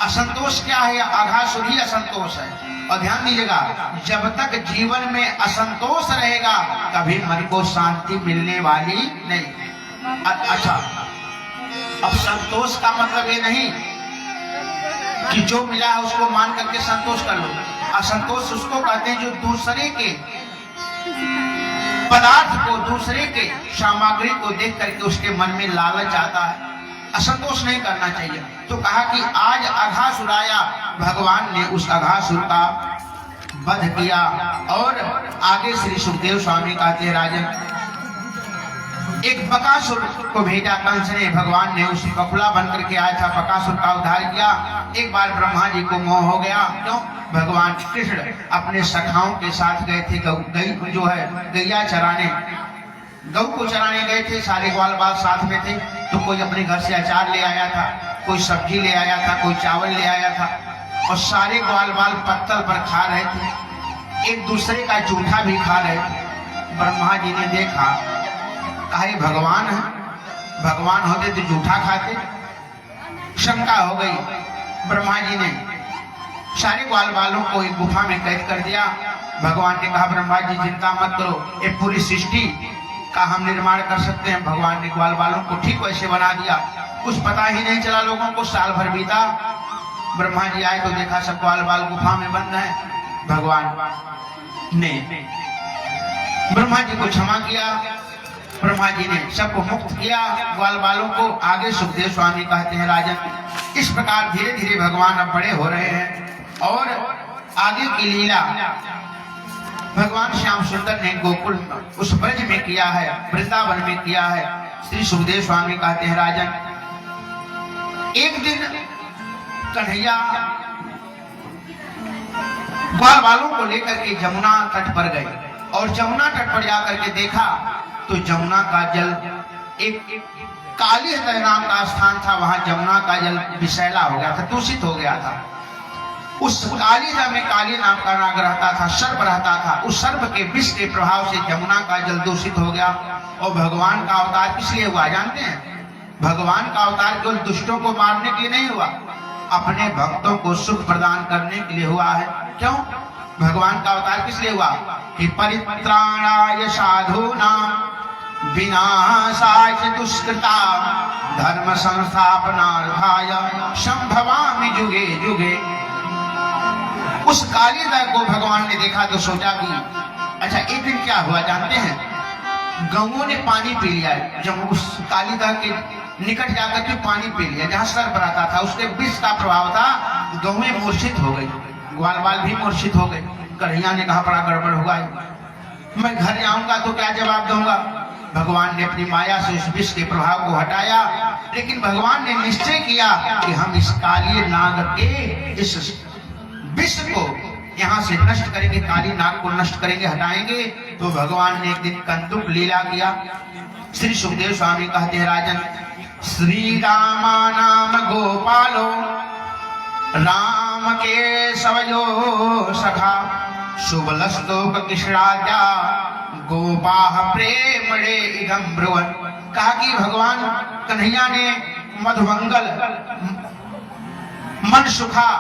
असंतोष क्या है? आघासुर ही असंतोष है। और ध्यान दीजिएगा, जब तक जीवन में असंतोष रहेगा कभी मन को शांति मिलने वाली नहीं। अच्छा, अब संतोष का मतलब ये नहीं कि जो मिला है उसको मान करके संतोष कर लो। असंतोष उसको कहते हैं जो दूसरे के पदार्थ को, दूसरे के सामग्री को देख करके उसके मन में लालच आता है। असंतोष नहीं करना चाहिए। तो कहा कि आज अघासुर आया, भगवान ने उस अघासुर का वध किया। और आगे श्री सुखदेव स्वामी कहते हैं, राजन एक बकासुर को भेजा कंस ने। भगवान ने उस बकुला बन करके आया था, बकासुर का उद्धार किया। एक बार ब्रह्मा जी को मोह हो गया। क्यों? भगवान कृष्ण अपने सखाओं के साथ गए थे, गई जो है गैया चराने, गौ को चराने गए थे। सारे ग्वाल बाल साथ में थे। तो कोई अपने घर से अचार ले आया था, कोई सब्जी ले आया था, कोई चावल ले आया था। और सारे ग्वाल बाल पत्तल पर खा रहे थे, एक दूसरे का जूठा भी खा रहे थे। ब्रह्मा जी ने देखा, कहा ये भगवान है, भगवान होते तो जूठा खाते। शंका हो गई। ब्रह्मा जी ने सारे ग्वाल बालों को एक गुफा में कैद कर दिया। भगवान ने कहा, ब्रह्मा जी चिंता मत करो, ये पूरी सृष्टि का हम निर्माण कर सकते हैं। भगवान ने ग्वाल बालों को ठीक वैसे बना दिया। कुछ पता ही नहीं चला लोगों को। साल भर बीता। ब्रह्मा जी आए तो देखा सब ग्वाल बाल गुफा में बंद है। भगवान ने ब्रह्मा जी को क्षमा किया। ब्रह्मा जी ने सबको मुक्त किया, ग्वाल बालों को। आगे सुखदेव स्वामी कहते हैं, राजन इस प्रकार धीरे धीरे भगवान अब बड़े हो रहे हैं। और आगे की लीला भगवान श्याम सुंदर ने गोकुल उस ब्रज में किया है, वृंदावन में किया है। श्री सुखदेव स्वामी कहते हैं, राजन एक दिन कन्हैया ग्वाल बालों को लेकर के जमुना तट पर गए। और जमुना तट पर जाकर के देखा तो जमुना का जल, एक कालीहृदय नाम का स्थान था, वहां जमुना का जल विषैला हो गया था, दूषित हो गया था। उस कालीहृदय में काली नाम का नाग रहता था, सर्प रहता था। उस सर्प के विष के प्रभाव से जमुना का जल दूषित हो गया। और भगवान का अवतार किस लिए हुआ जानते हैं? भगवान का अवतार केवल दुष्टों को मारने के लिए नहीं हुआ, अपने भक्तों को सुख प्रदान करने के लिए हुआ है। क्यों? भगवान का अवतार किस लिए हुआ? कि परित्राणाय साधूनां विनाशाय दुष्कृता धर्म संस्थापनार्थाय संभवामि जुगे जुगे। उस कालीहृदय को भगवान ने देखा तो सोचा कि अच्छा, एक दिन क्या हुआ जानते हैं? गौओं ने पानी पी लिया। जब उस कालीहृदय के निकट जाकर के पानी पी लिया, जहाँ सर्प रहता था, उसके विष का प्रभाव था, गौएं मूर्छित हो गई, ग्वाल बाल भी मूर्छित हो गए। कन्हैया ने कहा, बड़ा गड़बड़ हुआ है, मैं घर जाऊंगा तो क्या जवाब दूंगा? भगवान ने अपनी माया से उस विष के प्रभाव को हटाया। लेकिन भगवान ने निश्चय किया कि हम इस काली नाग के इस विष को यहाँ से नष्ट करेंगे, काली नाग को नष्ट करेंगे, हटाएंगे। तो भगवान ने एक दिन कंदुक लीला किया। श्री सुखदेव स्वामी कहते हैं, राजन श्री रामा नाम गोपालो राम के सवयो सखा शुभलस्तोक कृष्णाजा गोपाह प्रेम रे इदम ब्रुवन। कहा कि भगवान कन्हैया ने मधुमंगल, मन सुखा,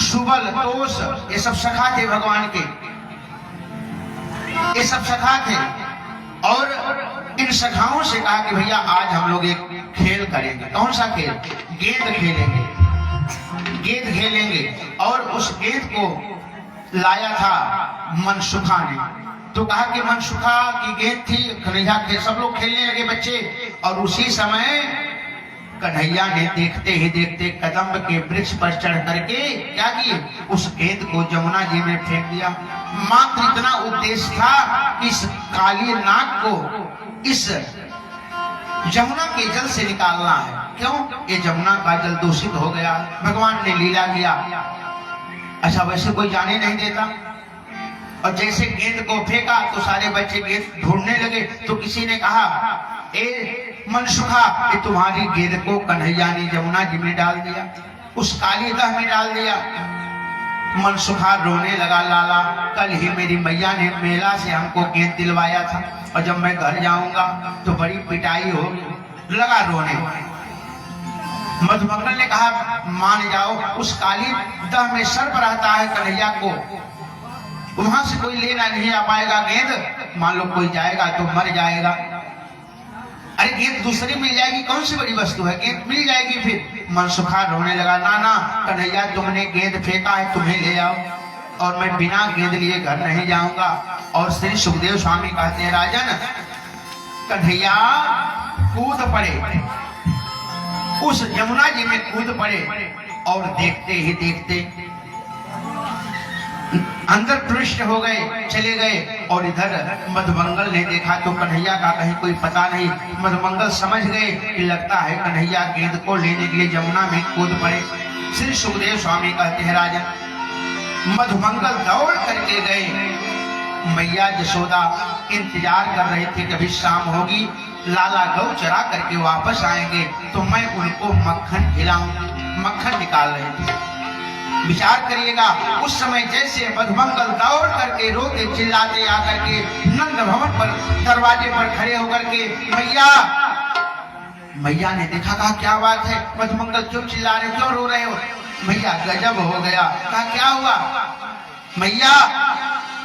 सुबल, तोष, ये सब सखा थे भगवान के, ये सब सखा थे। और इन सखाओं से कहा कि भैया आज हम लोग एक खेल करेंगे। कौन सा खेल? गेंद खेलेंगे, गेंद खेलेंगे। और उस गेंद को लाया था मनसुखा ने। तो कहा कि मनसुखा की गेंद थी, कन्हैया के सब लोग खेलने लगे बच्चे। और उसी समय कन्हैया ने देखते ही देखते कदम्ब के वृक्ष पर चढ़ करके क्या किए? उस गेंद को जमुना जी में फेंक दिया। मात्र इतना उद्देश्य था कि इस काली नाग को इस जमुना के जल से निकालना है। क्यों? ये जमुना का जल दूषित हो गया। भगवान ने लीला किया। अच्छा, वैसे कोई जाने नहीं देता, और जैसे गेंद को फेंका तो सारे बच्चे गेंद ढूंढने लगे। तो किसी ने कहा, ए मनसुखा, ये तुम्हारी गेंद को कन्हैया ने जमुना जी में डाल दिया, उस काली दह में डाल दिया। मनसुखा रोने लगा, लाला कल ही मेरी मैया ने मेला से हमको गेंद दिलवाया था, और जब मैं घर जाऊंगा तो बड़ी पिटाई होगी। लगा रोने। मधुमंगल ने कहा, मान जाओ, उस काली दह में सर्प रहता है कन्हैया को, वहां से कोई लेना नहीं आ पाएगा गेंद। मान लो कोई जाएगा तो मर जाएगा। अरे गेंद दूसरी मिल जाएगी, कौन सी बड़ी वस्तु है, गेंद मिल जाएगी। फिर मनसुखा रोने लगा, ना कन्हैया तुमने गेंद फेंका है, तुम्हें ले आओ, और मैं बिना गेंद लिए घर नहीं जाऊंगा। और श्री सुखदेव स्वामी कहते हैं, राजन कन्हैया कूद पड़े, उस यमुना जी में कूद पड़े, और देखते ही देखते अंदर प्रविष्ट हो गए, चले गए। और इधर मधुमंगल ने देखा तो कन्हैया का कहीं कोई पता नहीं। मधुमंगल समझ गए कि लगता है कन्हैया गेंद को लेने के लिए यमुना में कूद पड़े। श्री सुखदेव स्वामी कहते हैं, राजन मधुमंगल दौड़ करके गए। मैया यशोदा इंतजार कर रहे थे कभी शाम होगी, लाला गौ चरा करके वापस आएंगे तो मैं उनको मक्खन खिलाऊंगी। मक्खन निकाल रहे थे। विचार करिएगा, उस समय जैसे मधुमंगल दौड़ करके रोते चिल्लाते आकर के नंद भवन पर दरवाजे पर खड़े होकर के, मैया ने देखा, कहा क्या बात है मधुमंगल, क्यों चिल्ला रहे, क्यों रो रहे हो? मैया गजब हो गया। कहा क्या हुआ? मैया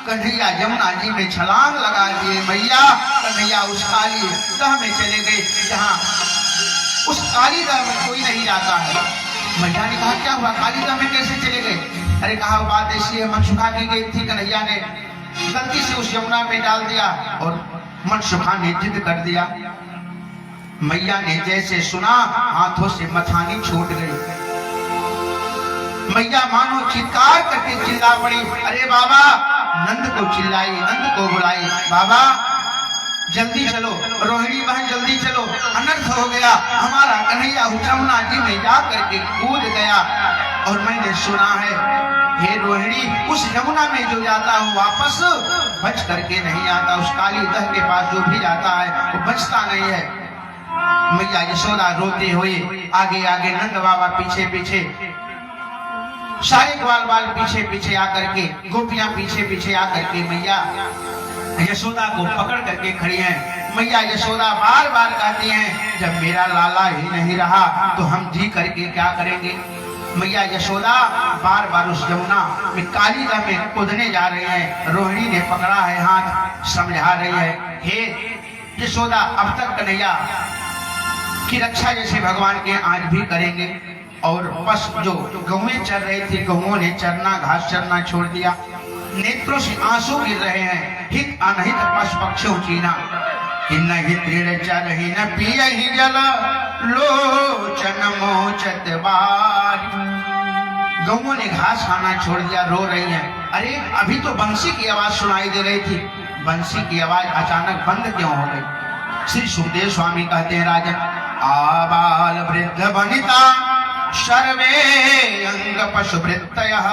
कन्हैया यमुना जी में छलांग लगा दिए। मैया कन्हैया उस काली दह में चले गए, जहाँ उस काली दह में कोई नहीं जाता है। मैया ने कहा क्या हुआ, काली दह में कैसे चले गए? अरे कहा बात ऐसी है, मनसुखा की गई थी, कन्हैया ने गलती से उस यमुना में डाल दिया और मनसुखा ने जिद कर दिया। मैया ने जैसे सुना, हाथों से मथानी छूट गई। मैया मानो चित्कार करके चिल्ला पड़ी, अरे बाबा, नंद को चिल्लाई, नंद को बुलाई, बाबा जल्दी चलो, रोहिणी बहन जल्दी चलो, अनर्थ हो गया, हमारा कन्हैया यमुना जी में जा करके कूद गया। और मैंने सुना है, हे रोहिणी, उस यमुना में जो जाता है वापस बच करके नहीं आता, उस काली दह के पास जो भी जाता है वो बचता नहीं है। मैया यशोदा रोते हुए आगे आगे, नंद बाबा पीछे पीछे, सारे ग्वाल बाल पीछे पीछे आकर के, गोपियां पीछे पीछे आकर के मैया यशोदा को पकड़ करके खड़ी हैं। मैया यशोदा बार बार कहती हैं, जब मेरा लाला ही नहीं रहा तो हम जी करके क्या करेंगे? मैया यशोदा बार बार उस यमुना में काली दह में कूदने जा रही हैं। रोहिणी ने पकड़ा है हाथ, समझा रही है, हे यशोदा, अब तक कन्हैया की रक्षा जैसे भगवान के आज भी करेंगे। और बस जो गौएं चर रही थी, गौओं ने चरना, घास चरना छोड़ दिया, नेत्रों से आंसू गिर रहे हैं। हित अनहित पशु पक्षियों चीना, हिन हित तृण चर हिन पियहि जल, लोचन मोचत बारी। गौओं ने घास खाना छोड़ दिया, रो रही हैं। अरे अभी तो बंसी की आवाज सुनाई दे रही थी, बंसी की आवाज अचानक बंद क्यों हो गई? श्री सुखदेव स्वामी कहते हैं, राजन आबाल वृद्ध वनिता सर्वे अंग पशु वृत्तयः,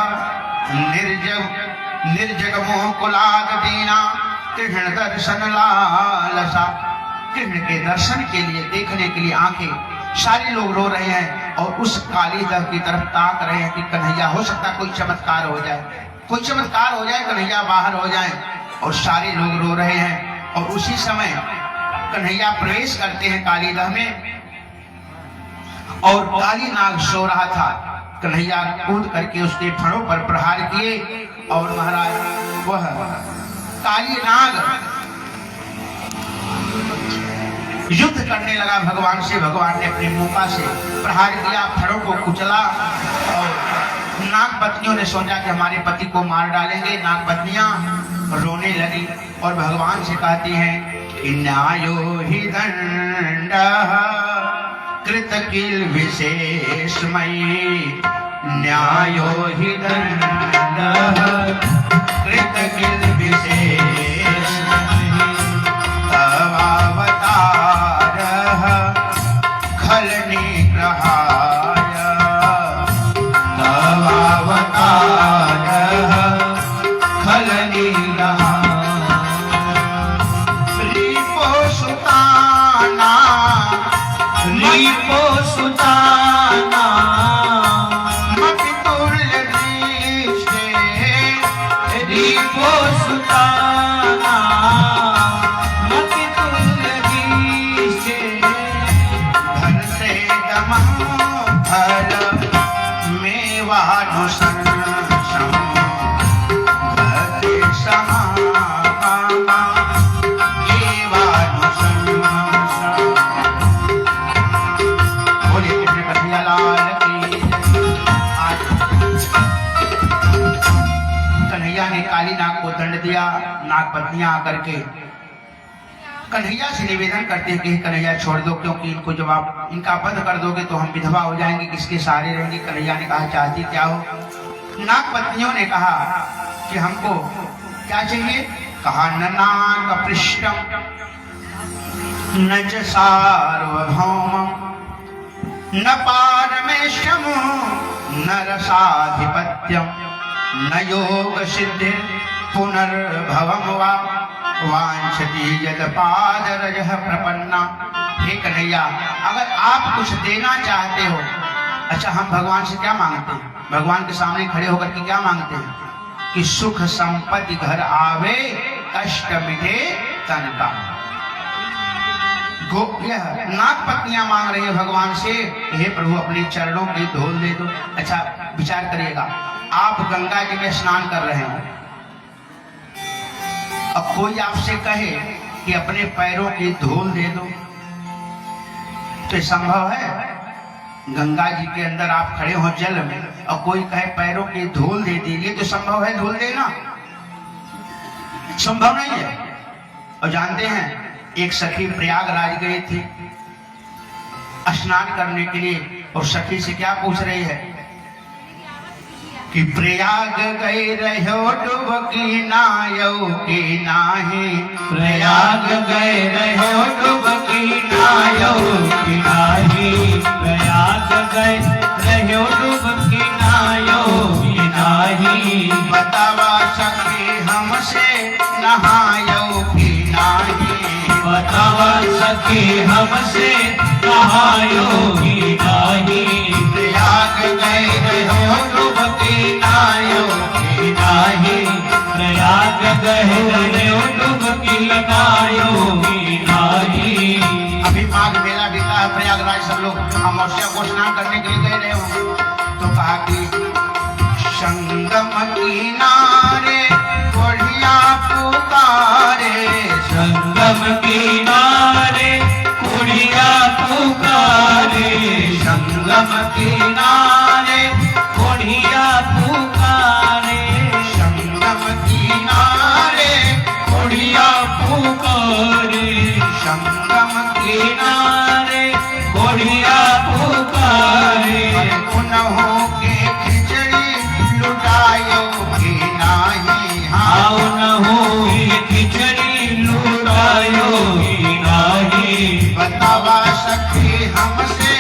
निर्जग मोह कुलाद दीना, कृष्ण दर्शन लालसा। कृष्ण के दर्शन के लिए, देखने के लिए आंखें, सारे लोग रो रहे हैं और उस काली दह की तरफ ताक रहे हैं कि कन्हैया, हो सकता कोई चमत्कार हो जाए, कोई चमत्कार हो जाए, कन्हैया बाहर हो जाए। और सारे लोग रो रहे हैं। और उसी समय कन्हैया प्रवेश करते हैं काली दह में, और काली नाग सो रहा था। कन्हैया कूद करके उसके फणों पर प्रहार किए, और महाराज वह काली नाग युद्ध करने लगा भगवान से। भगवान ने अपनी मुका से प्रहार किया, फणों को कुचला, और नाग पत्नियों ने सोचा कि हमारे पति को मार डालेंगे। नाग पत्नियां रोने लगी और भगवान से कहती हैं, न्यायो हि दंडः कृत किल विशेषमयी, न्यायो हि दंडः कृत किल विशेषमयी, तवावतारः खल निग्रहाय, तवावतारः खल निग्रहाय। कन्हैया ने काली नाग को दंड दिया। नाग पत्नियां आकर के कन्हैया से निवेदन करते हैं कि कन्हैया छोड़ दो, क्योंकि इनको जब आप इनका वध कर दोगे तो हम विधवा हो जाएंगे, किसके सहारे रहेंगे। कन्हैया ने कहा चाहती क्या हो। नाग पत्नियों ने कहा कि हमको क्या चाहिए। कहा न नाग पृष्ठम न च सार्वभौमम न पारमेशम न रसाधिपत्यम न योग सिद्धि पुनर्भवम वा वांछति यद पादरजः प्रपन्ना। हे कन्हैया, अगर आप कुछ देना चाहते हो, अच्छा हम भगवान से क्या मांगते हैं? भगवान के सामने खड़े होकर के क्या मांगते हैं कि सुख संपत्ति घर आवे, कष्ट मिटे तन का। यह नाग पत्नियां मांग रही है भगवान से, हे प्रभु अपने चरणों की धूल दे दो। अच्छा विचार करिएगा, आप गंगा जी में स्नान कर रहे हैं, अब कोई आपसे कहे कि अपने पैरों की धूल दे दो, तो संभव है? गंगा जी के अंदर आप खड़े हो जल में और कोई कहे पैरों की धूल दे दीजिए, तो संभव है धूल देना? संभव नहीं है। और जानते हैं एक सखी प्रयागराज गई थी स्नान करने के लिए, और सखी से क्या पूछ रही है कि प्रयाग गए रहो डुबकी नायो की नाही। प्रयाग गए रहो डुबकी नायो की नाही। प्रयाग गए रहो डुबकी नायो की नाही। बतावा सखी हमसे नहायो की नाही। बतावा सखी हमसे नहायो की नाही। प्रयाग गए रहो डुबकी नायो की नाही। प्रयाग गए रहो डुबकी लगायो की नाही। अभी माघ मेला बीता है, प्रयागराज सब लोग अमावस्या को स्नान करने के लिए गए रहे हो, तो कहा कि संगम किनारे कोढ़िया पुकारे। संगम किनारे कुड़िया पुकारे। संगम किनारे कुड़िया पुकारे। संगम किनारे कुड़िया पुकारे। संगम किनारे कुड़िया पुकारे। उन्हों के खिचड़ी लुटायो की नाही। आओ न हो खिचड़ी लुटायो की नाही। बतावा सखी हमसे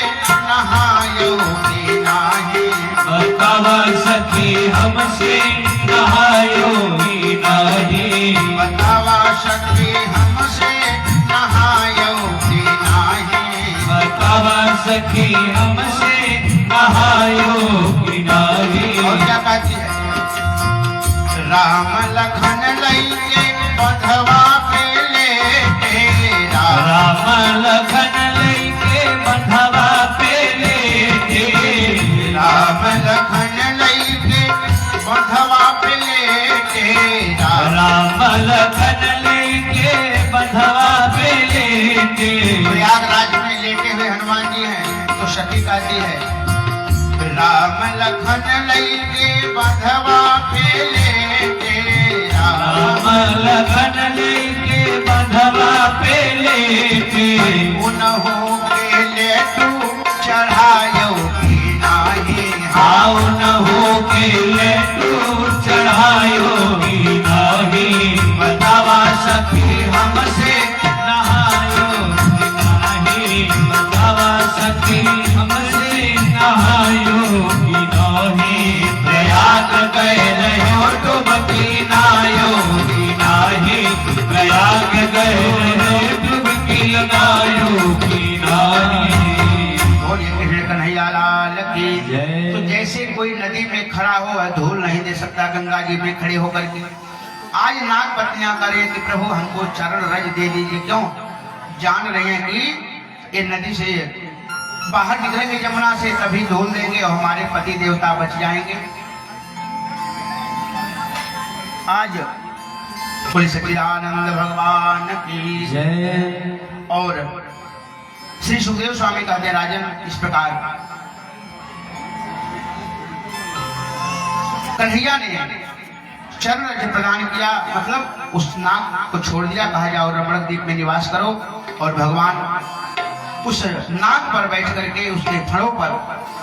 नहायो की नाही। बतावा सखी हमसे नहायो की नाही। बतावा सखी हमसे नहायो की नाही। बतावा सखी हमसे नहायो की नाही। और क्या कहती है? राम लखन लइके बंधवा पे लेटे। राम लखन लइके बंधवा पे लेटे। राम लखन लइके बंधवा पे लेटे। राम लखन लइके बंधवा पे लेटे। प्रयागराज में लेटे हुए हनुमान जी हैं, तो सखी कहती है राम लखन लइके बंधवा पे लेटे। राम लखन लइके बंधवा पे लेटे। उन्हों के लेटू चढ़ायो की नाही। आओ न हो के लेटू चढ़ायो की नाही। बतावा सखी हमसे नहायो की नाही। बतावा सखी हमसे नहायो की नाही। प्रयाग गए रहो डुबकी नायो की नाही। प्रयाग गए रहो डुबकी लगायो की नाही। बोलिए कृष्ण कन्हैया लाल की जय। तो जैसे कोई नदी में खड़ा हो वह धूल नहीं दे सकता, गंगा जी में खड़े होकर के आज नाग पत्नियां करें कि प्रभु हमको चरण रज दे दीजिए। क्यों? जान रहे हैं कि ये नदी से बाहर निकलेंगे यमुना से, तभी धूल देंगे और हमारे पति देवता बच जाएंगे। आज बोले सच्चिदानंद भगवान की जय। और श्री सुखदेव स्वामी कहते हैं राजन इस प्रकार कन्हैया ने चरण राज्य प्रदान किया, मतलब उस नाग को छोड़ दिया, कहा जाओ रमणक द्वीप में निवास करो। और भगवान उस नाग पर बैठ करके उसके फड़ों पर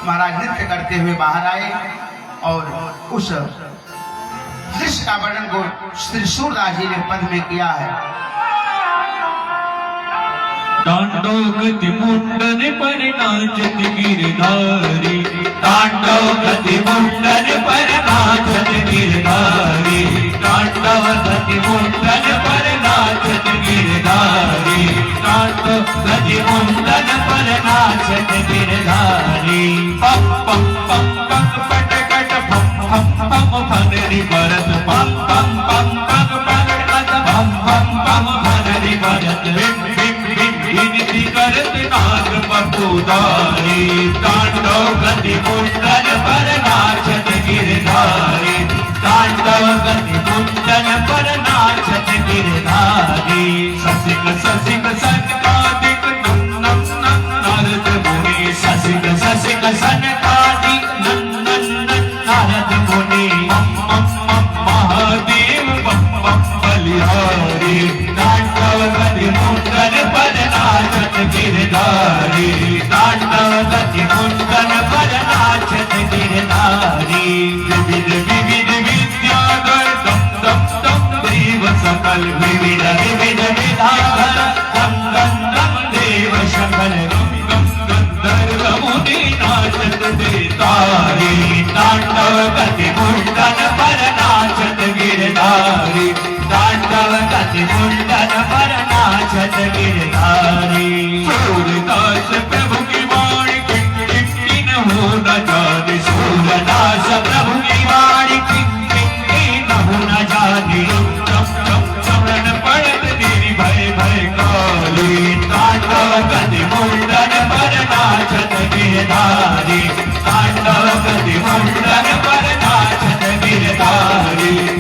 महाराज नृत्य करते हुए बाहर आए और उस दृश्य का वर्णन को श्री सूरदास जी ने पद में किया है। तांडव गति मुंडन पर नाचत गिरधारी, तांडव गति मुंडन पर नाचत गिरधारी, तांडव गति मुंडन पर नाचत गिरधारी, तांडव गति मुंडन पर नाचत गिरधारी। पम पम पम पम पट कट पम पम पम फनरी भरत पम पम पम पम पट कट पम पम पम फनरी भरत विनती करत नाग पपुदारी, तांडव गति मुंडन पर नाचत गिरधारी, तांडव गति मुंडन पर नाचत गिरधारी। ससिक ससिक सनकादिक नन्नन नारद मुनि, ससिक ससिक सनकादिक नन्नन नारद मुनि, मम मम महादेव बम बम बलिहारी, तांडव गति मुंडन पर नाचत गिरधारी, तांडव गति मुंडन पर नाचत गिरधारी। विविध विविध विद्याधर दम दम दम देव सकल, विविध विविध विद्याधर दम दम दम देव सकल, गम गम गंधर्व मुनि नाचत गिरधारी, तांडव गति मुंडन पर नाचत गिरधारी, तांडव गति मुंडन पर नाचत गिरधारी। सूरदास प्रभु की वाणी किन किन किन हो न जाने, सूरदास प्रभु की वाणी किन किन किन हो न जाने, चम चम चरण पड़त निर्भय भय काली, तांडव गति मुंडन पर नाचत गिरधारी, तांडव गति मुंडन पर नाचत गिरधारी।